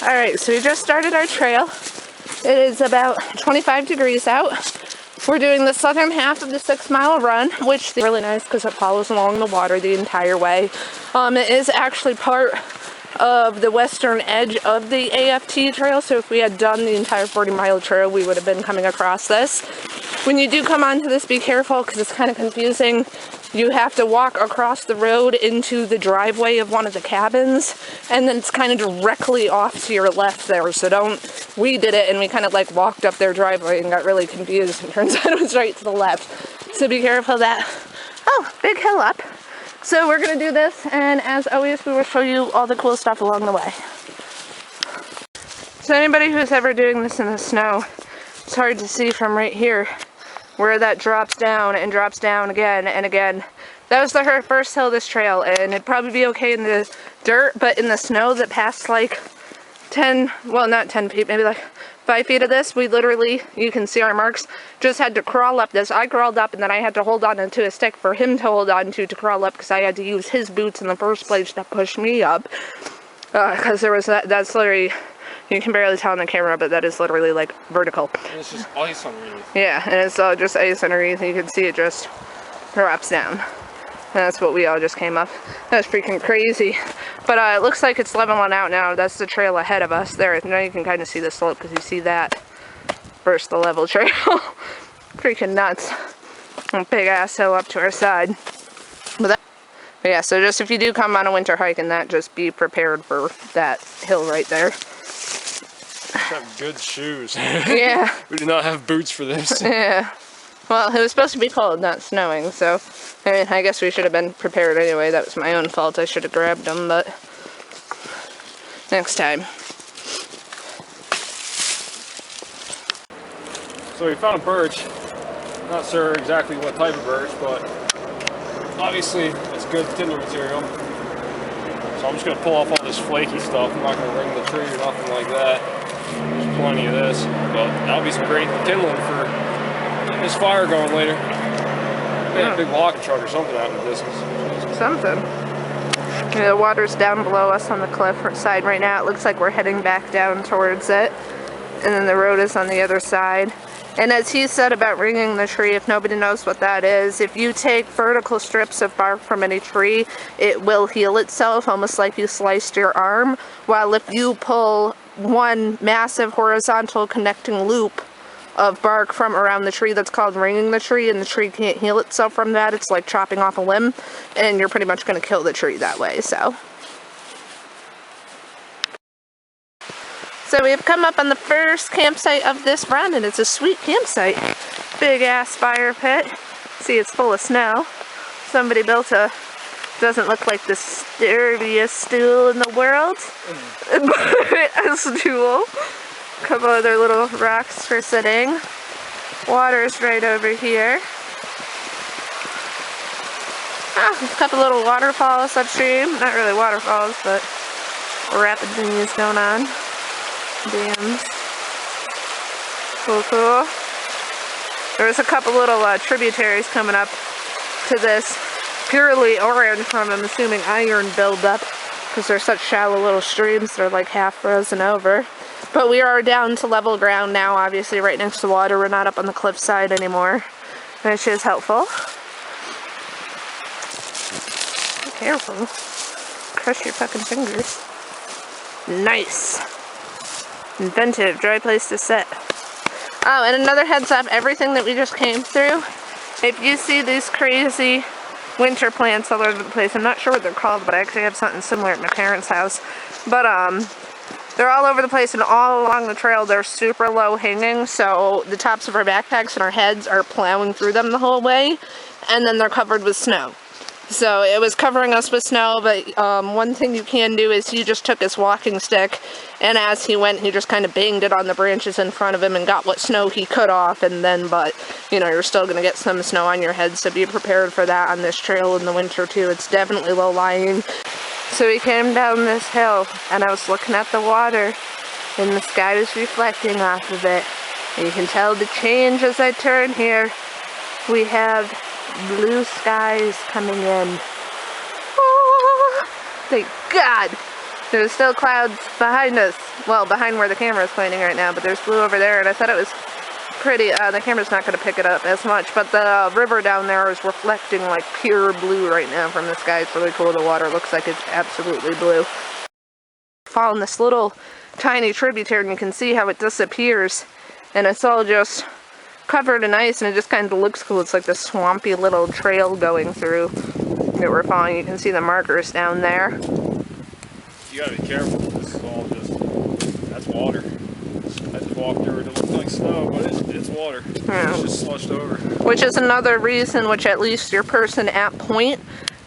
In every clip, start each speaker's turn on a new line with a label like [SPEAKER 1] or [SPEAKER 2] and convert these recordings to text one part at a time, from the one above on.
[SPEAKER 1] Alright, so we just started our trail. It is about 25 degrees out. We're doing the southern half of the 6-mile run, which is really nice because it follows along the water the entire way. It is actually part of the western edge of the AFT trail, so if we had done the entire 40-mile trail, we would have been coming across this. When you do come onto this, be careful because it's kind of confusing. You have to walk across the road into the driveway of one of the cabins, and then it's kind of directly off to your left there, so we did it and we kind of like walked up their driveway and got really confused, and turns out it was right to the left. So be careful of that. Oh, big hill up. So we're going to do this, and as always, we will show you all the cool stuff along the way. So anybody who's ever doing this in the snow, it's hard to see from right here where that drops down and drops down again and again. That was the first hill of this trail, and it'd probably be okay in the dirt, but in the snow that passed like 10, well not 10 feet, maybe like 5 feet of this, we literally, you can see our marks, just had to crawl up this. I crawled up and then I had to hold on to a stick for him to hold on to crawl up because I had to use his boots in the first place to push me up. Because there was that's literally, you can barely tell on the camera, but that is literally like vertical.
[SPEAKER 2] And it's just ice underneath.
[SPEAKER 1] Yeah, and it's just ice underneath. You can see it just drops down. And that's what we all just came up. That was freaking crazy. But it looks like it's leveling out now. That's the trail ahead of us. There, now you can kind of see the slope because you see that versus the level trail. Freaking nuts. A big ass hill up to our side. But yeah, so just if you do come on a winter hike and that, just be prepared for that hill right there.
[SPEAKER 2] Have good shoes.
[SPEAKER 1] Yeah.
[SPEAKER 2] We do not have boots for this.
[SPEAKER 1] Yeah. Well, it was supposed to be cold, not snowing, so I mean, I guess we should have been prepared anyway. That was my own fault. I should have grabbed them, but next time.
[SPEAKER 2] So we found a birch. Not sure exactly what type of birch, but obviously it's good tinder material. So I'm just going to pull off all this flaky stuff. I'm not going to ring the tree or nothing like that. There's plenty of this, but that'll be some great kindling for getting this fire going later. Yeah, a big walking truck or something out in the distance.
[SPEAKER 1] Something. Yeah, the water's down below us on the cliff side right now. It looks like we're heading back down towards it. And then the road is on the other side. And as he said about ringing the tree, if nobody knows what that is, if you take vertical strips of bark from any tree, it will heal itself, almost like you sliced your arm. While if you pull one massive horizontal connecting loop of bark from around the tree, that's called ringing the tree, and the tree can't heal itself from that. It's like chopping off a limb, and you're pretty much going to kill the tree that way. So we've come up on the first campsite of this run, and it's a sweet campsite. Big ass fire pit. See, it's full of snow. Somebody built doesn't look like the sturdiest stool in the world, but a stool. A couple other little rocks for sitting. Water's right over here. A couple little waterfalls upstream. Not really waterfalls, but rapid thingies going on. Dams. Cool. There's a couple little tributaries coming up to this. Purely orange from, I'm assuming, iron buildup, because they're such shallow little streams. They're like half frozen over. But we are down to level ground now, obviously right next to water. We're not up on the cliffside anymore, which is helpful. Be careful. Crush your fucking fingers. Nice. Inventive. Dry place to sit. Oh, and another heads up, everything that we just came through, if you see these crazy winter plants all over the place, I'm not sure what they're called, but I actually have something similar at my parents' house. But, they're all over the place, and all along the trail they're super low hanging, so the tops of our backpacks and our heads are plowing through them the whole way, and then they're covered with snow. So it was covering us with snow, but one thing you can do is he just took his walking stick, and as he went, he just kind of banged it on the branches in front of him and got what snow he could off, and then, but, you know, you're still going to get some snow on your head, so be prepared for that on this trail in the winter, too. It's definitely low-lying. So we came down this hill, and I was looking at the water, and the sky was reflecting off of it. And you can tell the change as I turn here. We have blue skies coming in. Oh, thank God. There's still clouds behind us. Well, behind where the camera is pointing right now, but there's blue over there, and I thought it was pretty. The camera's not going to pick it up as much, but the river down there is reflecting like pure blue right now from the sky. It's really cool. The water looks like it's absolutely blue. Following this little tiny tributary, and you can see how it disappears, and it's all just covered in ice, and it just kind of looks cool. It's like this swampy little trail going through that we're following. You can see the markers down there.
[SPEAKER 2] You gotta be careful. This is all just, that's water. I just walked through it. It looked like snow, but it's water.
[SPEAKER 1] Yeah.
[SPEAKER 2] It's just slushed over.
[SPEAKER 1] Which is another reason which at least your person at point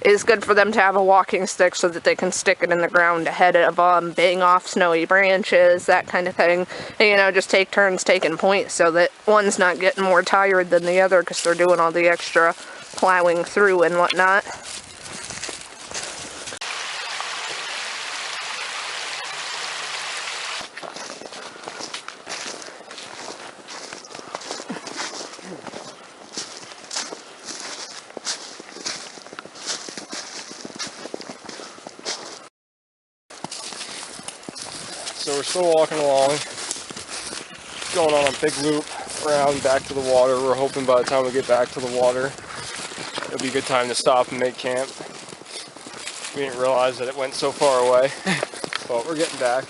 [SPEAKER 1] is good for them to have a walking stick so that they can stick it in the ground ahead of bang off snowy branches, that kind of thing. And, you know, just take turns taking point so that one's not getting more tired than the other because they're doing all the extra plowing through and whatnot.
[SPEAKER 2] So we're still walking along, going on a big loop around back to the water. We're hoping by the time we get back to the water, it'll be a good time to stop and make camp. We didn't realize that it went so far away, but we're getting back.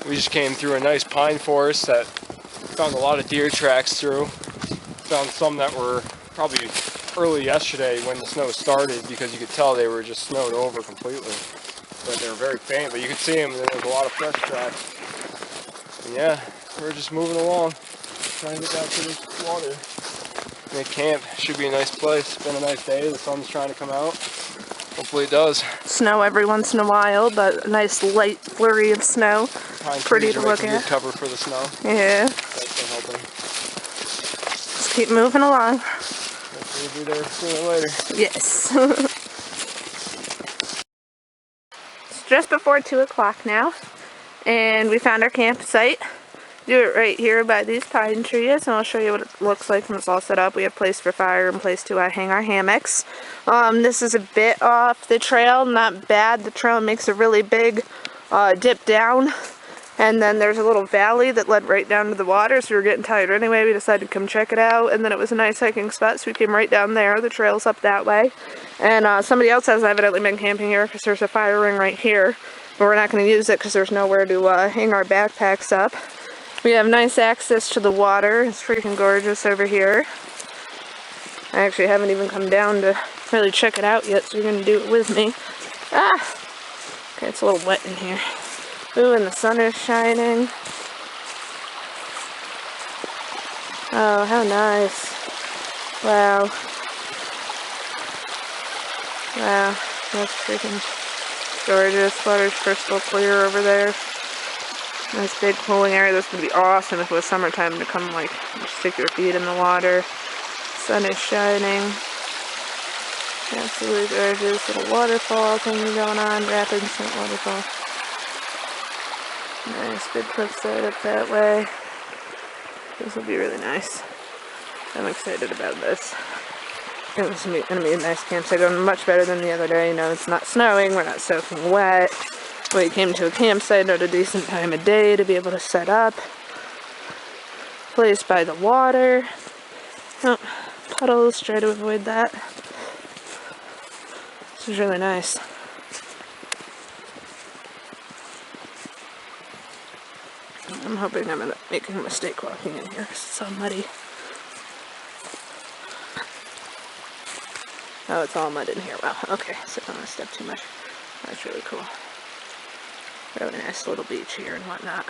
[SPEAKER 2] We just came through a nice pine forest that found a lot of deer tracks through. Found some that were probably early yesterday when the snow started, because you could tell they were just snowed over completely. But they were very faint, but you could see them, and there was a lot of fresh tracks. And yeah, we're just moving along, trying to get back to this water. Make camp. Should be a nice place. It's been a nice day. The sun's trying to come out. Hopefully it does.
[SPEAKER 1] Snow every once in a while, but a nice light flurry of snow. Pretty to look at.
[SPEAKER 2] Good cover for the snow.
[SPEAKER 1] Yeah.
[SPEAKER 2] That's been helping.
[SPEAKER 1] Just keep moving along.
[SPEAKER 2] Hopefully we'll be there sooner or later.
[SPEAKER 1] Yes. Just before 2 o'clock now, and we found our campsite. Do it right here by these pine trees, and I'll show you what it looks like when it's all set up. We have place for fire and place to hang our hammocks. This is a bit off the trail, not bad. The trail makes a really big dip down, and then there's a little valley that led right down to the water, so we were getting tired anyway. We decided to come check it out, and then it was a nice hiking spot, so we came right down there. The trail's up that way. And somebody else has evidently been camping here because there's a fire ring right here. But we're not going to use it because there's nowhere to hang our backpacks up. We have nice access to the water. It's freaking gorgeous over here. I actually haven't even come down to really check it out yet, so you're going to do it with me. Ah! Okay, it's a little wet in here. Ooh, and the sun is shining. Oh, how nice. Wow. Wow, that's freaking gorgeous. Water's crystal clear over there. Nice big cooling area. This would be awesome if it was summertime to come, like, just stick your feet in the water. Sun is shining. Absolutely gorgeous. Little waterfall thing going on. Rapid Scent waterfall. Nice big cliffside up that way. This will be really nice. I'm excited about this. It's going to be a nice campsite. Much better than the other day. You know, it's not snowing. We're not soaking wet. We came to a campsite at a decent time of day to be able to set up. Place by the water. Oh, puddles. Try to avoid that. This is really nice. I'm hoping I'm not making a mistake walking in here because it's so muddy. Oh, it's all mud in here. Wow. Okay, so I don't want to step too much. That's really cool. Really nice little beach here and whatnot.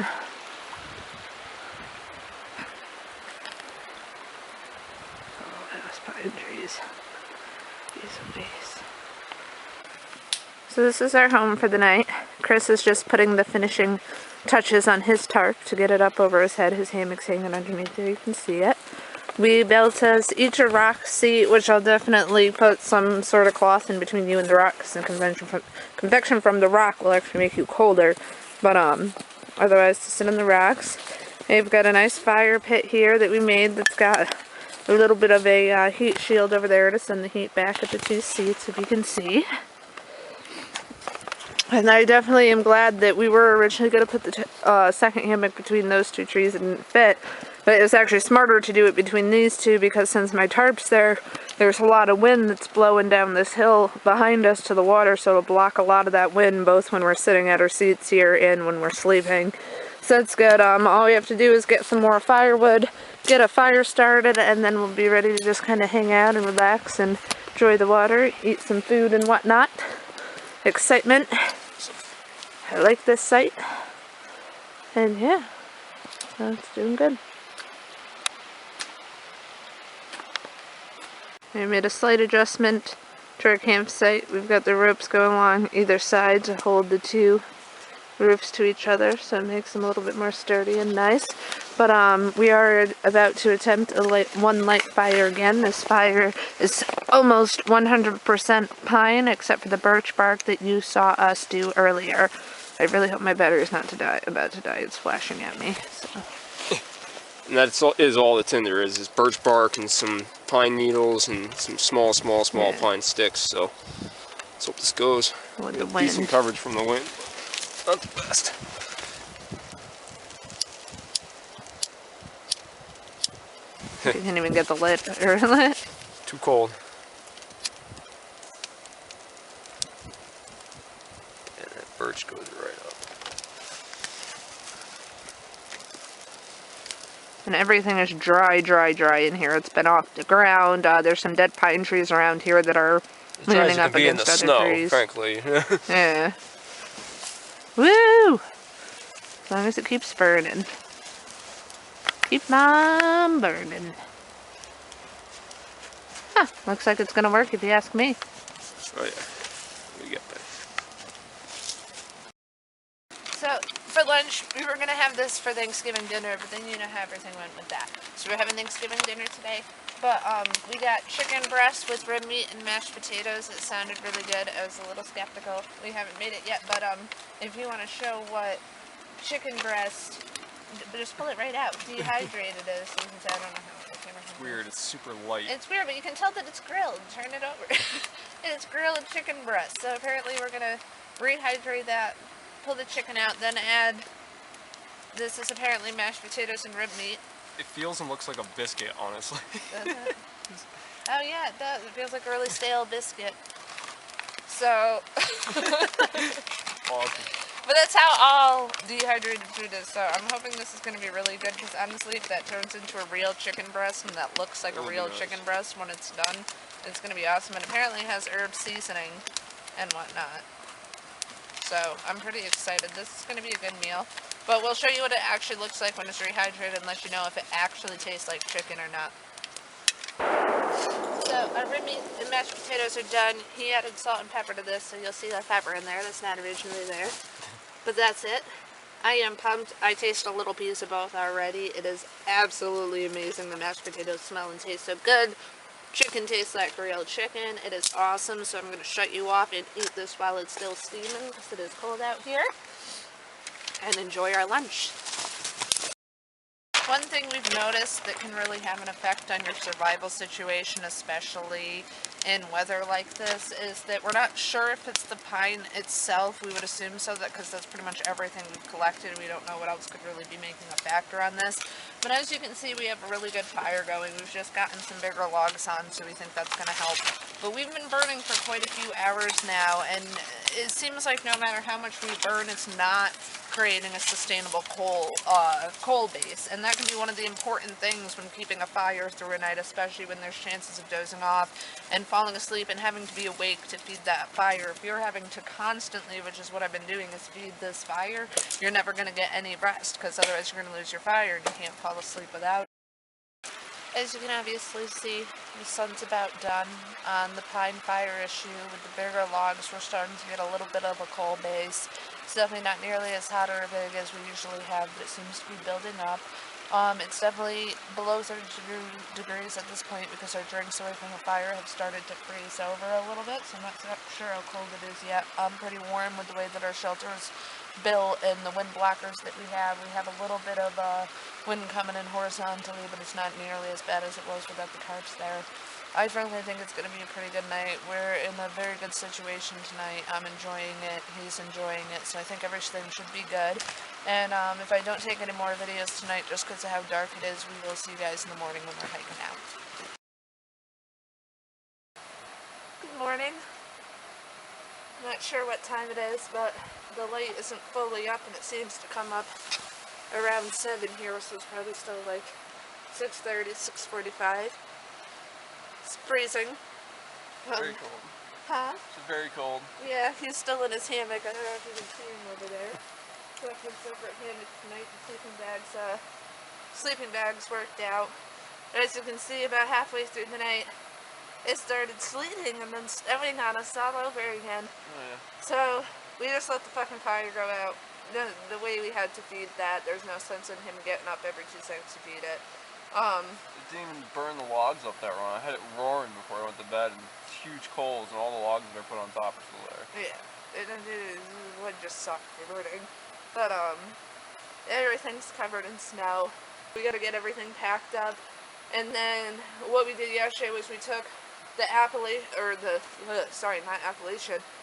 [SPEAKER 1] Oh, those pine trees. These. So this is our home for the night. Chris is just putting the finishing touches on his tarp to get it up over his head. His hammock's hanging underneath there. You can see it. We built us each a rock seat, which I'll definitely put some sort of cloth in between you and the rock, because the convection from the rock will actually make you colder. But otherwise, to sit on the rocks. We've got a nice fire pit here that we made that's got a little bit of a heat shield over there to send the heat back at the two seats, if you can see. And I definitely am glad that we were originally going to put the second hammock between those two trees and didn't fit. But it was actually smarter to do it between these two because since my tarp's there, there's a lot of wind that's blowing down this hill behind us to the water, so it'll block a lot of that wind both when we're sitting at our seats here and when we're sleeping. So it's good. All we have to do is get some more firewood, get a fire started, and then we'll be ready to just kind of hang out and relax and enjoy the water, eat some food and whatnot. Excitement. I like this site. And yeah, it's doing good. We made a slight adjustment to our campsite. We've got the ropes going along either side to hold the two roofs to each other, so it makes them a little bit more sturdy and nice. But we are about to attempt a one light fire again. This fire is almost 100% pine, except for the birch bark that you saw us do earlier. I really hope my battery's not about to die. It's flashing at me. So.
[SPEAKER 2] And that is all that's in there is birch bark and some pine needles and some small pine sticks. So let's hope this goes.
[SPEAKER 1] With the wind.
[SPEAKER 2] Decent coverage from the wind. Not the best.
[SPEAKER 1] You can't even get the lit.
[SPEAKER 2] Too cold. And that birch goes right up.
[SPEAKER 1] And everything is dry in here. It's been off the ground. There's some dead pine trees around here that are leaning up against other
[SPEAKER 2] snow,
[SPEAKER 1] trees.
[SPEAKER 2] Frankly.
[SPEAKER 1] Yeah. Woo! As long as it keeps burning. Keep on burning. Huh, looks like it's gonna work if you ask me.
[SPEAKER 2] Oh yeah. We get that.
[SPEAKER 1] So, for lunch, we were gonna have this for Thanksgiving dinner, but then you know how everything went with that. So we're having Thanksgiving dinner today. But we got chicken breast with red meat and mashed potatoes. It sounded really good. I was a little skeptical. We haven't made it yet, but if you want to show what chicken breast, just pull it right out. Dehydrated is. So you can say, I don't know how the camera.
[SPEAKER 2] It's weird. It's super light.
[SPEAKER 1] It's weird, but you can tell that it's grilled. Turn it over. It's grilled chicken breast. So apparently we're gonna rehydrate that, pull the chicken out, then add. This is apparently mashed potatoes and rib meat.
[SPEAKER 2] It feels and looks like a biscuit, honestly.
[SPEAKER 1] Oh yeah, it does. It feels like a really stale biscuit. So,
[SPEAKER 2] Awesome.
[SPEAKER 1] But that's how all dehydrated food is. So I'm hoping this is going to be really good because honestly, if that turns into a real chicken breast and that looks like a real chicken breast when it's done, it's going to be awesome. And apparently it has herb seasoning and whatnot. So I'm pretty excited. This is going to be a good meal. But we'll show you what it actually looks like when it's rehydrated and let you know if it actually tastes like chicken or not. So our rib meat and mashed potatoes are done. He added salt and pepper to this, so you'll see that pepper in there. That's not originally there. But that's it. I am pumped. I taste a little piece of both already. It is absolutely amazing. The mashed potatoes smell and taste so good. Chicken tastes like real chicken. It is awesome. So I'm going to shut you off and eat this while it's still steaming because it is cold out here. And enjoy our lunch. One thing we've noticed that can really have an effect on your survival situation, especially in weather like this, is that we're not sure if it's the pine itself. We would assume so, that because that's pretty much everything we've collected. We don't know what else could really be making a factor on this. But as you can see, we have a really good fire going. We've just gotten some bigger logs on, so we think that's going to help. But we've been burning for quite a few hours now, and it seems like no matter how much we burn, it's not creating a sustainable coal base, and that can be one of the important things when keeping a fire through a night, especially when there's chances of dozing off and falling asleep and having to be awake to feed that fire. If you're having to constantly, which is what I've been doing, is feed this fire, you're never going to get any rest, because otherwise you're going to lose your fire and you can't fall asleep without it. As you can obviously see, the sun's about done on the pine fire issue. With the bigger logs, we're starting to get a little bit of a coal base. It's definitely not nearly as hot or big as we usually have, but it seems to be building up. It's definitely below 30 degrees at this point because our drinks away from the fire have started to freeze over a little bit, so I'm not sure how cold it is yet. Pretty warm with the way that our shelter is built and the wind blockers that we have. We have a little bit of wind coming in horizontally, but it's not nearly as bad as it was without the tarps there. I frankly think it's going to be a pretty good night. We're in a very good situation tonight. I'm enjoying it. He's enjoying it. So I think everything should be good. And if I don't take any more videos tonight just because of how dark it is, we will see you guys in the morning when we're hiking out. Good morning. I'm not sure what time it is, but the light isn't fully up and it seems to come up around 7 here, so it's probably still like 6:30, 6:45. It's freezing.
[SPEAKER 3] Very cold.
[SPEAKER 1] Huh?
[SPEAKER 3] It's very cold.
[SPEAKER 1] Yeah, he's still in his hammock. I don't know if you can see him over there. So his separate hammock tonight. The sleeping bags worked out. But as you can see, about halfway through the night, it started sleeting and then snowing on us all over again.
[SPEAKER 3] Oh, yeah.
[SPEAKER 1] So we just let the fucking fire go out. The way we had to feed that, there's no sense in him getting up every 2 seconds to feed it.
[SPEAKER 3] It didn't even burn the logs up that wrong. I had it roaring before I went to bed, and huge coals, and all the logs that I put on top are still there.
[SPEAKER 1] Yeah, it would just suck for burning. But everything's covered in snow. We gotta get everything packed up, and then what we did yesterday was we took the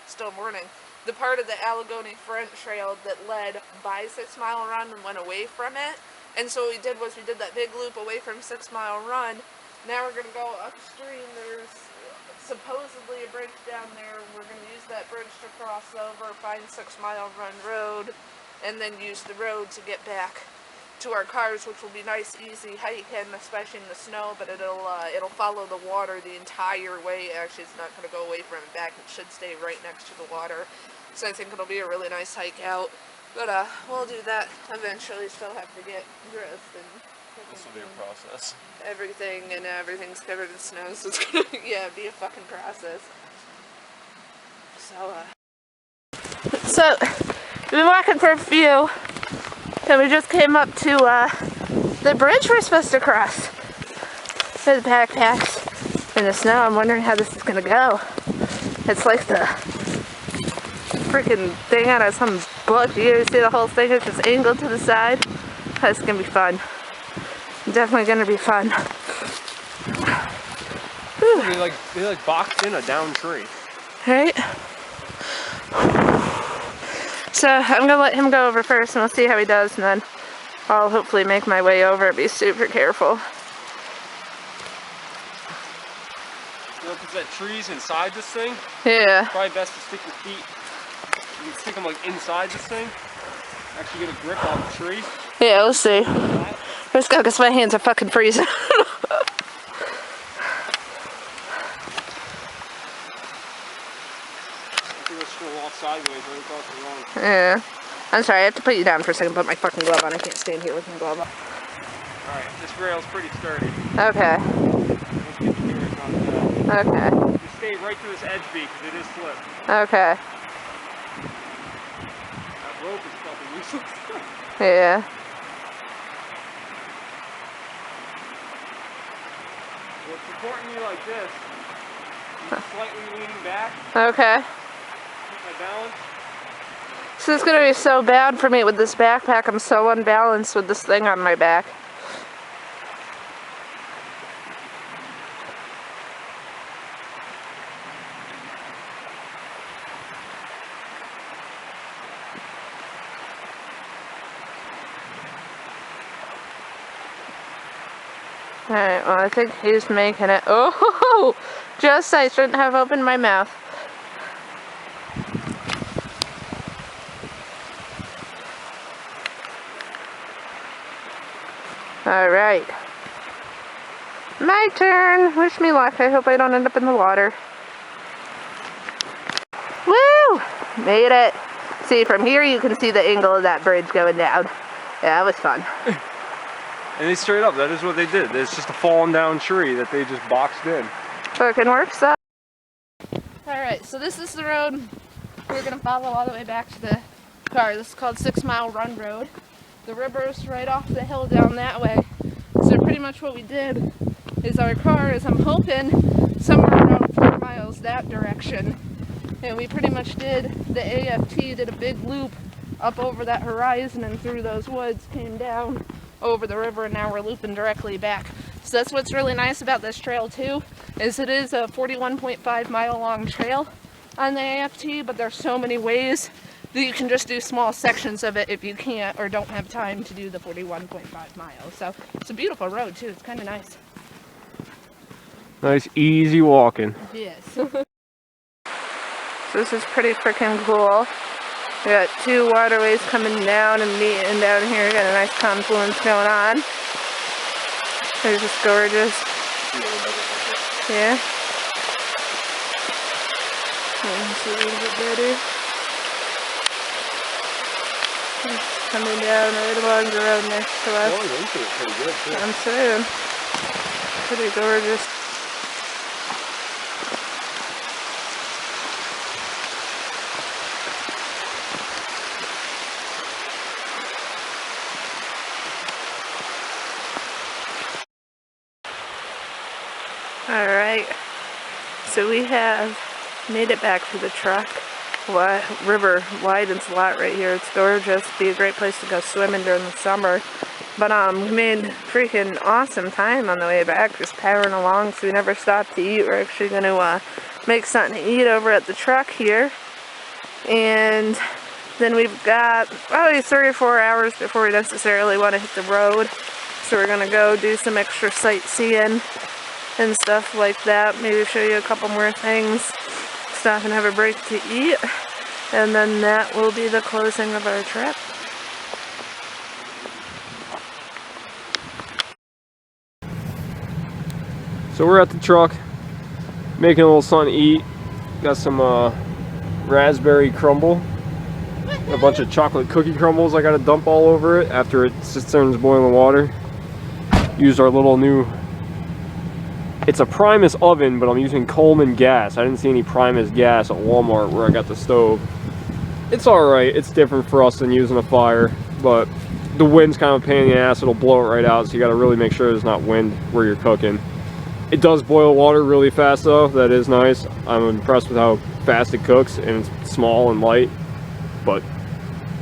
[SPEAKER 1] still morning, the part of the Allegheny Front Trail that led by 6 Mile Run and went away from it. And so what we did was we did that big loop away from 6 Mile Run. Now we're going to go upstream. There's supposedly a bridge down there. We're going to use that bridge to cross over, find 6 Mile Run Road, and then use the road to get back to our cars, which will be nice, easy hiking, especially in the snow, but it'll follow the water the entire way. Actually, it's not going to go away from it back. It should stay right next to the water. So I think it'll be a really nice hike out. But we'll do that eventually. Still have to get dressed and
[SPEAKER 3] This will be a process.
[SPEAKER 1] everything, and everything's covered in snow, so it's gonna be a fucking process. So we've been walking for a few, and we just came up to the bridge we're supposed to cross with the backpacks in the snow. I'm wondering how this is gonna go. It's like the freaking thing out of some book. You guys see the whole thing? It's just angled to the side. That's gonna be fun. Definitely gonna be fun.
[SPEAKER 2] They like boxed in a down tree.
[SPEAKER 1] Right? So I'm gonna let him go over first and we'll see how he does, and then I'll hopefully make my way over and be super careful.
[SPEAKER 2] You know, because that tree's inside this thing.
[SPEAKER 1] Yeah.
[SPEAKER 2] Probably best to stick your feet. You can stick them like inside this thing. Actually get a grip on the tree.
[SPEAKER 1] Yeah, we'll see. Let's go, because my hands are fucking freezing.
[SPEAKER 2] I think we're just gonna walk sideways right across the lawn.
[SPEAKER 1] Yeah. I'm sorry, I have to put you down for a second, put my fucking glove on. I can't stand here with my glove on.
[SPEAKER 2] Alright, this rail's pretty sturdy.
[SPEAKER 1] Okay.
[SPEAKER 2] Let's get the gears on that.
[SPEAKER 1] Okay.
[SPEAKER 2] Just stay right to this edge beat, because it is slip.
[SPEAKER 1] Okay.
[SPEAKER 2] That rope is fucking useless.
[SPEAKER 1] Yeah.
[SPEAKER 2] What's supporting me like this, I'm slightly leaning back,
[SPEAKER 1] Okay.
[SPEAKER 2] keep my balance.
[SPEAKER 1] This is gonna be so bad for me with this backpack. I'm so unbalanced with this thing on my back. Alright, well I think he's making it. Oh, just I shouldn't have opened my mouth. Alright. My turn. Wish me luck. I hope I don't end up in the water. Woo! Made it. See, from here you can see the angle of that bridge going down. Yeah, it was fun.
[SPEAKER 2] And they straight up, that is what they did. It's just a fallen down tree that they just boxed in.
[SPEAKER 1] Fucking works up. Alright, so this is the road we're gonna follow all the way back to the car. This is called 6 Mile Run Road. The river's right off the hill down that way. So pretty much what we did is our car is, I'm hoping, somewhere around 4 miles that direction. And we pretty much did, the AFT did a big loop up over that horizon and through those woods, came down over the river, and now we're looping directly back So that's what's really nice about this trail too, is it is a 41.5 mile long trail on the AFT, but there's so many ways that you can just do small sections of it if you can't or don't have time to do the 41.5 miles. So it's a beautiful road too, it's kind of nice.
[SPEAKER 2] Nice easy walking.
[SPEAKER 1] Yes. This is pretty freaking cool. We got two waterways coming down and meeting down here. We got a nice confluence going on. There's just gorgeous. Yeah. See a little bit better. It's coming down right along the road next to us.
[SPEAKER 3] Pretty good, too.
[SPEAKER 1] I'm saying. Pretty gorgeous. Alright, so we have made it back to the truck. River widens a lot right here. It's gorgeous. Be a great place to go swimming during the summer. But we made freaking awesome time on the way back, just powering along, so we never stopped to eat. We're actually going to make something to eat over at the truck here. And then we've got probably 3 or 4 hours before we necessarily want to hit the road. So we're going to go do some extra sightseeing and stuff like that. Maybe show you a couple more things. Stop and have a break to eat. And then that will be the closing of our trip.
[SPEAKER 2] So we're at the truck, making a little something to eat. Got some raspberry crumble. A bunch of chocolate cookie crumbles I gotta dump all over it after it turns boiling water. Used our little new, it's a Primus oven, but I'm using Coleman gas. I didn't see any Primus gas at Walmart where I got the stove. It's alright, it's different for us than using a fire, but the wind's kind of a pain in the ass. It'll blow it right out, so you gotta really make sure there's not wind where you're cooking. It does boil water really fast though, that is nice. I'm impressed with how fast it cooks, and it's small and light.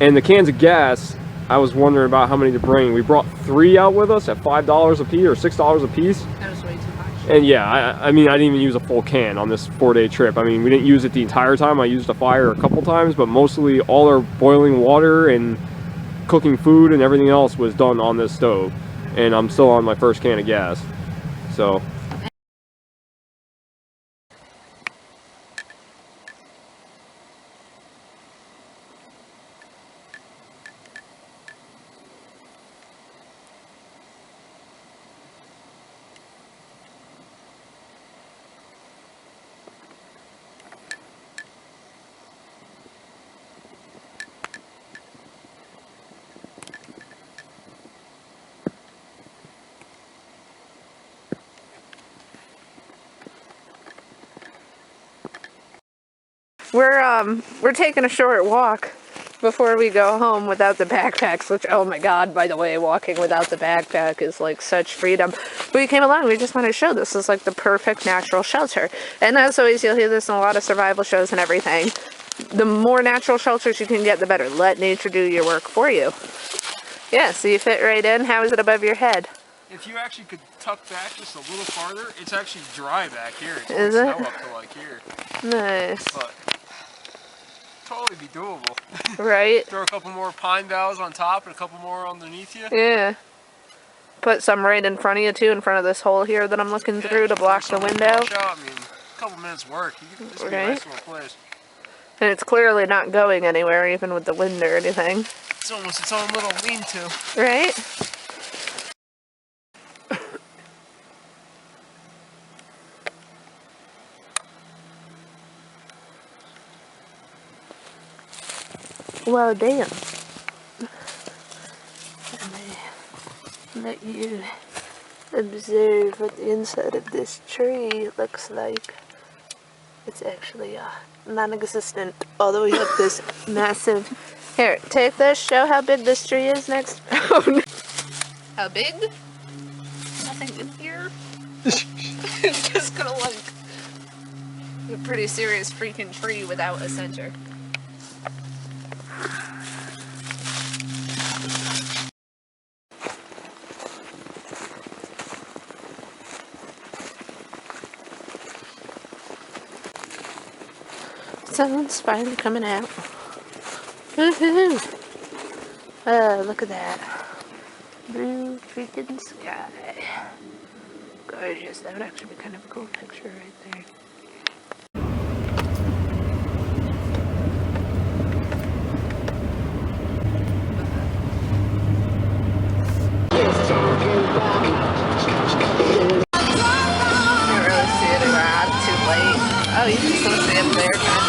[SPEAKER 2] And the cans of gas, I was wondering about how many to bring. We brought 3 out with us at $5 a piece or $6 a piece.
[SPEAKER 1] That was way too much.
[SPEAKER 2] And yeah, I mean, I didn't even use a full can on this 4-day trip. I mean, we didn't use it the entire time. I used a fire a couple times, but mostly all our boiling water and cooking food and everything else was done on this stove. And I'm still on my first can of gas. So
[SPEAKER 1] we're taking a short walk before we go home without the backpacks, which, oh my god, by the way, walking without the backpack is like such freedom. But we came along, we just wanted to show this is like the perfect natural shelter. And as always, you'll hear this in a lot of survival shows and everything. The more natural shelters you can get, the better. Let nature do your work for you. Yeah, so you fit right in. How is it above your head?
[SPEAKER 2] if you actually could tuck back just a little farther, it's actually dry back here. It's
[SPEAKER 1] Is
[SPEAKER 2] snow
[SPEAKER 1] it?
[SPEAKER 2] up to like here.
[SPEAKER 1] Nice.
[SPEAKER 2] But totally be doable.
[SPEAKER 1] Right?
[SPEAKER 2] Throw a couple more pine boughs on top and a couple more underneath you.
[SPEAKER 1] Yeah. Put some right in front of you too, in front of this hole here that I'm looking through to block the window.
[SPEAKER 2] I mean, a couple minutes work. This would be a nice little place.
[SPEAKER 1] And it's clearly not going anywhere, even with the wind or anything.
[SPEAKER 2] It's almost its own little lean-to.
[SPEAKER 1] Right? Well, damn. Let you observe what the inside of this tree looks like. It's actually non-existent, although we have this massive... Here, take this, show how big this tree is next. Oh, no. How big? Nothing in here. It's just gonna look a pretty serious freaking tree without a center. sun's finally coming out. Woohoo! Oh, look at that. Blue freaking sky. Gorgeous. That would actually be kind of a cool picture right there. Can't really see it around too late. Oh, you can still see it there, kind of.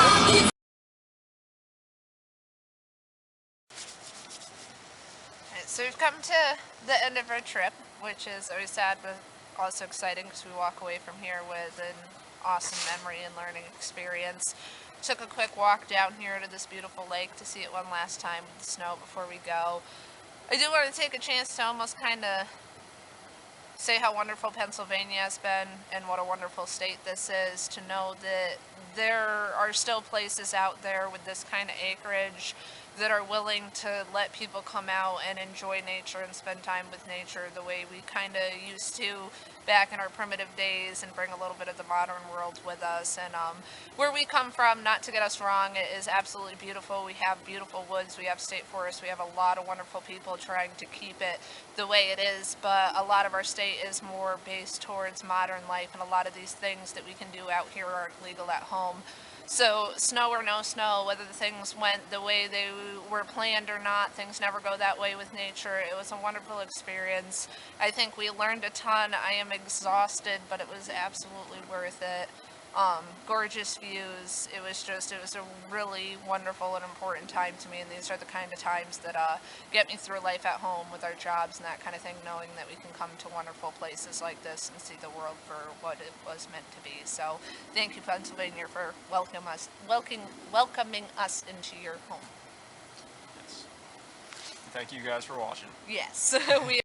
[SPEAKER 1] Alright, so we've come to the end of our trip, which is always sad but also exciting because we walk away from here with an awesome memory and learning experience. Took a quick walk down here to this beautiful lake to see it one last time with the snow before we go. I do want to take a chance to almost kind of say how wonderful Pennsylvania has been and what a wonderful state this is, to know that there are still places out there with this kind of acreage that are willing to let people come out and enjoy nature and spend time with nature the way we kind of used to back in our primitive days, and bring a little bit of the modern world with us. And where we come from, not to get us wrong, it is absolutely beautiful. We have beautiful woods, we have state forests, we have a lot of wonderful people trying to keep it the way it is, but a lot of our state is more based towards modern life, and a lot of these things that we can do out here aren't legal at home. So snow or no snow, whether the things went the way they were planned or not, things never go that way with nature. It was a wonderful experience. I think we learned a ton. I am exhausted, but it was absolutely worth it. Gorgeous views. It was a really wonderful and important time to me, and these are the kind of times that get me through life at home with our jobs and that kind of thing, knowing that we can come to wonderful places like this and see the world for what it was meant to be. So thank you, Pennsylvania, for welcoming us into your home.
[SPEAKER 2] Yes. Thank you guys for watching.
[SPEAKER 1] Yes. We